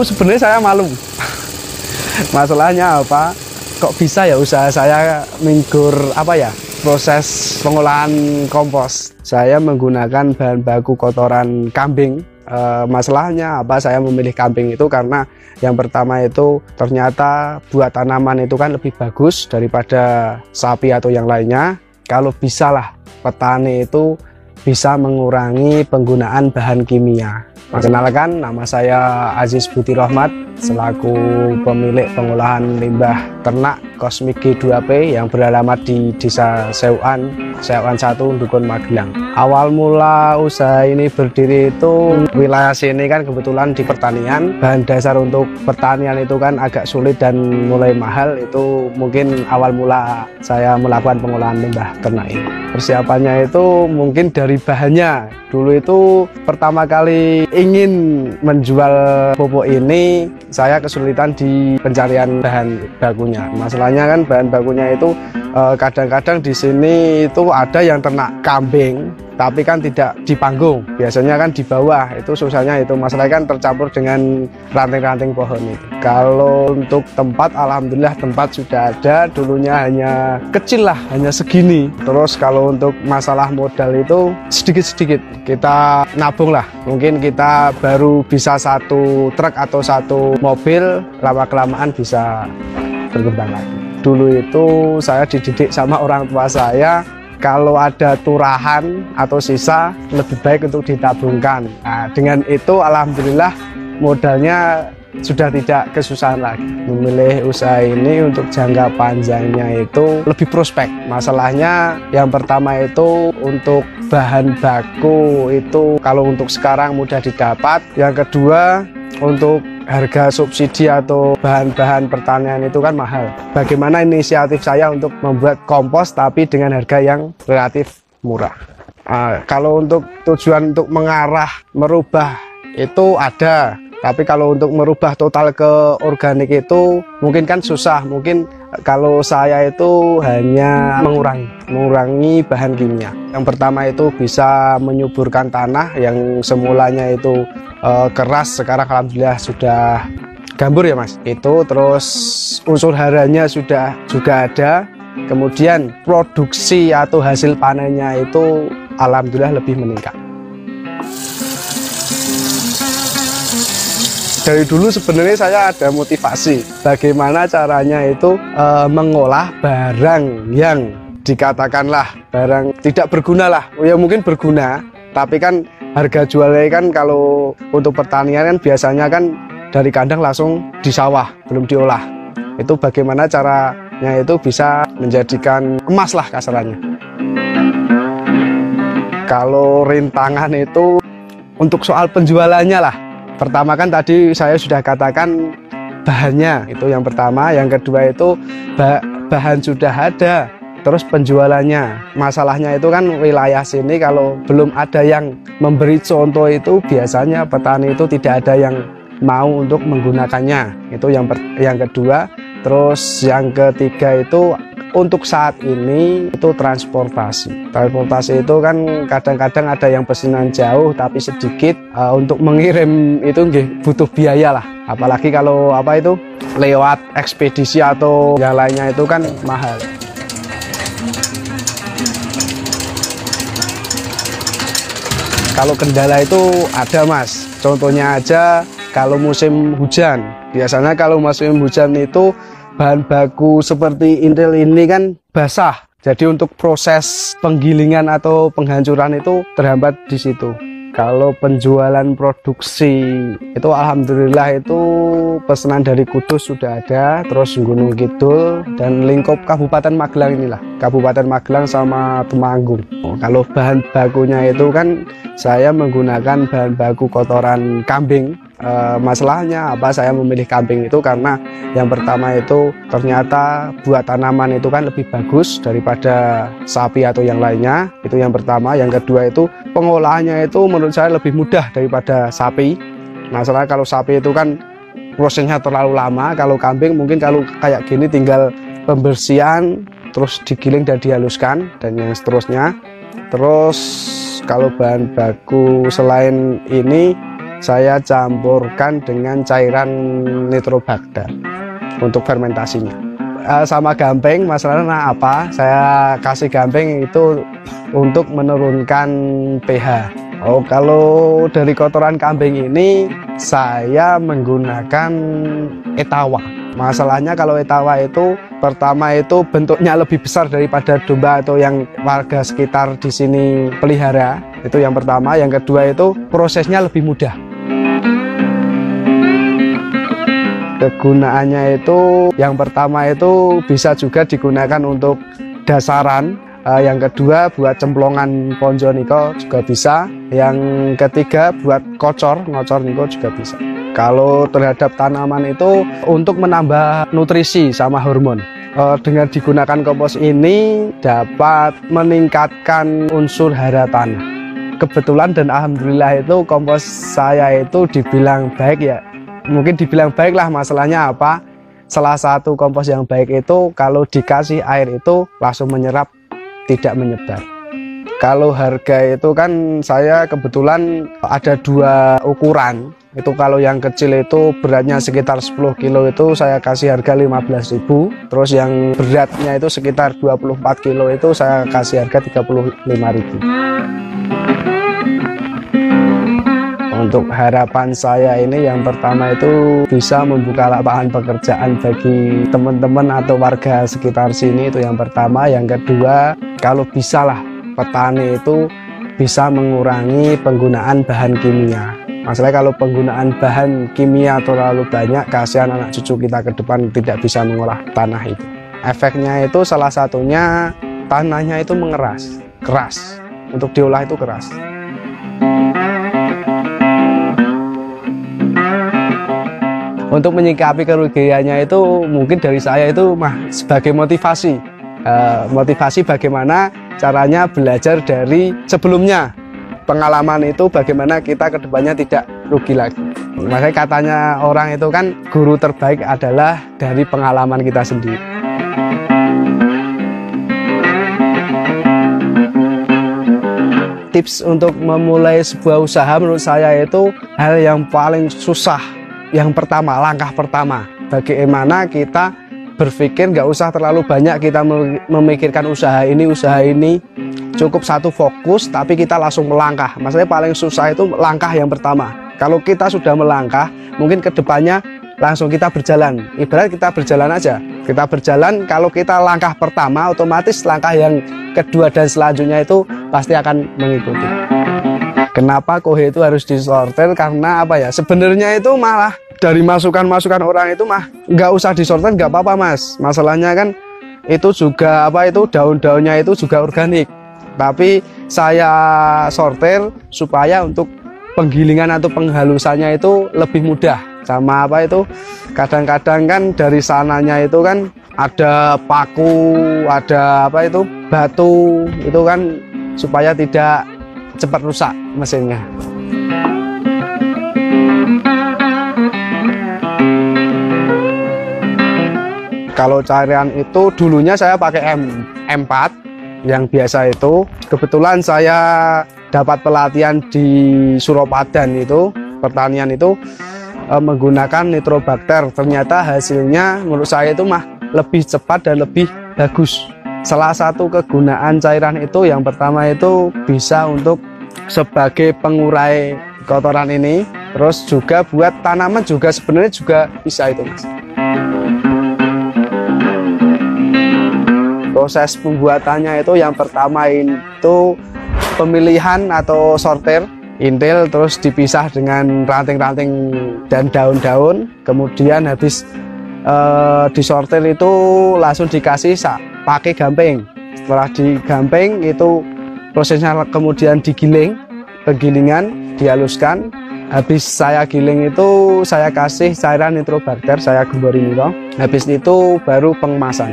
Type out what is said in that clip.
dulu sebenarnya saya malu. Masalahnya apa? Kok bisa ya usaha saya minggur proses pengolahan kompos. Saya menggunakan bahan baku kotoran kambing. Masalahnya apa saya memilih kambing itu karena yang pertama itu ternyata buat tanaman itu kan lebih bagus daripada sapi atau yang lainnya. Kalau bisalah petani itu bisa mengurangi penggunaan bahan kimia. Perkenalkan, nama saya Aziz Budi Rohmat selaku pemilik pengolahan limbah ternak Kosmik G2P yang beralamat di Desa Seukan 1, Dukun Magelang. Awal mula usaha ini berdiri itu wilayah sini kan kebetulan di pertanian. Bahan dasar untuk pertanian itu kan agak sulit dan mulai mahal. Itu mungkin awal mula saya melakukan pengolahan limbah ternak ini. Persiapannya itu mungkin dari bahannya. Dulu itu pertama kali ingin menjual pupuk ini, saya kesulitan di pencarian bahan bakunya. Masalahnya kan bahan bakunya itu kadang-kadang di sini itu ada yang ternak kambing, tapi kan tidak di panggung. Biasanya kan di bawah, itu susahnya itu. Masalahnya kan tercampur dengan ranting-ranting pohon itu. Kalau untuk tempat, alhamdulillah tempat sudah ada. Dulunya hanya kecil lah, hanya segini. Terus kalau untuk masalah modal itu sedikit-sedikit kita nabung lah. Mungkin kita baru bisa 1 truk atau 1 mobil, lama-kelamaan bisa berkembang lagi. Dulu itu saya dididik sama orang tua saya, kalau ada turahan atau sisa lebih baik untuk ditabungkan. Nah, dengan itu alhamdulillah modalnya sudah tidak kesusahan lagi. Memilih usaha ini untuk jangka panjangnya itu lebih prospek. Masalahnya yang pertama itu untuk bahan baku itu kalau untuk sekarang mudah didapat. Yang kedua untuk harga subsidi atau bahan-bahan pertanian itu kan mahal. Bagaimana inisiatif saya untuk membuat kompos tapi dengan harga yang relatif murah. Kalau untuk tujuan untuk merubah itu ada. Tapi kalau untuk merubah total ke organik itu mungkin kan susah. Mungkin kalau saya itu hanya mengurangi bahan kimia. Yang pertama itu bisa menyuburkan tanah yang semulanya itu keras, sekarang alhamdulillah sudah gambur ya Mas. Itu terus unsur haranya juga ada. Kemudian produksi atau hasil panennya itu alhamdulillah lebih meningkat. Dari dulu sebenarnya saya ada motivasi bagaimana caranya itu mengolah barang yang dikatakanlah barang tidak berguna lah. Ya mungkin berguna, tapi kan harga jualnya kan kalau untuk pertanian kan biasanya kan dari kandang langsung di sawah, belum diolah. Itu bagaimana caranya itu bisa menjadikan emas lah kasarannya. Kalau rintangan itu untuk soal penjualannya lah. Pertama kan tadi saya sudah katakan bahannya itu yang pertama, yang kedua itu bahan sudah ada, terus penjualannya. Masalahnya itu kan wilayah sini kalau belum ada yang memberi contoh itu biasanya petani itu tidak ada yang mau untuk menggunakannya. Itu yang kedua. Terus yang ketiga itu untuk saat ini itu transportasi. Transportasi itu kan kadang-kadang ada yang pesanan jauh tapi sedikit. Untuk mengirim itu butuh biaya lah. Apalagi kalau lewat ekspedisi atau yang lainnya itu kan mahal. Kalau kendala itu ada Mas. Contohnya aja kalau musim hujan. Biasanya kalau musim hujan itu bahan baku seperti intil ini kan basah. Jadi untuk proses penggilingan atau penghancuran itu terhambat di situ. Kalau penjualan produksi itu alhamdulillah itu pesanan dari Kudus sudah ada, terus Gunung Kidul dan lingkup Kabupaten Magelang inilah. Kabupaten Magelang sama Temanggung. Kalau bahan bakunya itu kan saya menggunakan bahan baku kotoran kambing. Masalahnya apa saya memilih kambing itu karena yang pertama itu ternyata buat tanaman itu kan lebih bagus daripada sapi atau yang lainnya. Itu yang pertama. Yang kedua itu pengolahannya itu menurut saya lebih mudah daripada sapi. Masalah kalau sapi itu kan prosesnya terlalu lama. Kalau kambing mungkin kalau kayak gini tinggal pembersihan terus digiling dan dihaluskan dan yang seterusnya. Terus kalau bahan baku selain ini saya campurkan dengan cairan nitrobakter untuk fermentasinya. Sama gamping, masalahnya apa? Saya kasih gamping itu untuk menurunkan pH. Oh, kalau dari kotoran kambing ini saya menggunakan etawa. Masalahnya kalau etawa itu pertama itu bentuknya lebih besar daripada domba atau yang warga sekitar di sini pelihara. Itu yang pertama. Yang kedua itu prosesnya lebih mudah. Kegunaannya itu yang pertama itu bisa juga digunakan untuk dasaran. Yang kedua buat cemplongan ponjo niko juga bisa. Yang ketiga buat ngocor niko juga bisa. Kalau terhadap tanaman itu untuk menambah nutrisi sama hormon. Dengan digunakan kompos ini dapat meningkatkan unsur hara tanah. Kebetulan dan alhamdulillah itu kompos saya itu dibilang baik ya. Mungkin dibilang baik lah, masalahnya apa? Salah satu kompos yang baik itu kalau dikasih air itu langsung menyerap, tidak menyebar. Kalau harga itu kan saya kebetulan ada dua ukuran. Itu kalau yang kecil itu beratnya sekitar 10 kilo itu saya kasih harga 15.000. Terus yang beratnya itu sekitar 24 kilo itu saya kasih harga 35.000. Untuk harapan saya ini yang pertama itu bisa membuka lapangan pekerjaan bagi teman-teman atau warga sekitar sini, itu yang pertama. Yang kedua, kalau bisalah petani itu bisa mengurangi penggunaan bahan kimia. Masalahnya kalau penggunaan bahan kimia terlalu banyak, kasihan anak cucu kita ke depan tidak bisa mengolah tanah itu. Efeknya itu salah satunya tanahnya itu mengeras, keras. Untuk diolah itu keras. Untuk menyikapi kerugiannya itu mungkin dari saya itu sebagai motivasi. Motivasi bagaimana caranya belajar dari sebelumnya. Pengalaman itu bagaimana kita kedepannya tidak rugi lagi. Makanya katanya orang itu kan guru terbaik adalah dari pengalaman kita sendiri. Tips untuk memulai sebuah usaha menurut saya itu hal yang paling susah. Yang pertama, langkah pertama, bagaimana kita berpikir nggak usah terlalu banyak kita memikirkan usaha ini, cukup satu fokus tapi kita langsung melangkah. Maksudnya paling susah itu langkah yang pertama. Kalau kita sudah melangkah, mungkin kedepannya langsung kita berjalan. Ibarat kita berjalan aja, kita berjalan, kalau kita langkah pertama otomatis langkah yang kedua dan selanjutnya itu pasti akan mengikuti. Kenapa kohe itu harus disortir? Karena apa ya? Sebenarnya itu malah dari masukan-masukan orang itu nggak usah disortir, nggak apa-apa mas. Masalahnya kan itu juga itu daun-daunnya itu juga organik. Tapi saya sortir supaya untuk penggilingan atau penghalusannya itu lebih mudah. Sama itu kadang-kadang kan dari sananya itu kan ada paku, ada batu, itu kan supaya tidak cepat rusak mesinnya. Kalau cairan itu dulunya saya pakai M4 yang biasa itu. Kebetulan saya dapat pelatihan di Suropadan itu, pertanian itu menggunakan nitrobakter. Ternyata hasilnya menurut saya itu lebih cepat dan lebih bagus. Salah satu kegunaan cairan itu yang pertama itu bisa untuk sebagai pengurai kotoran ini, terus juga buat tanaman juga sebenarnya juga bisa itu mas. Proses pembuatannya itu yang pertama itu pemilihan atau sortir intil, terus dipisah dengan ranting-ranting dan daun-daun, kemudian habis disortir itu langsung dikasih pakai gamping. Setelah digamping itu prosesnya kemudian digiling, penggilingan dihaluskan. Habis saya giling itu saya kasih cairan nitrobakter, saya gembori niko. Habis itu baru pengemasan.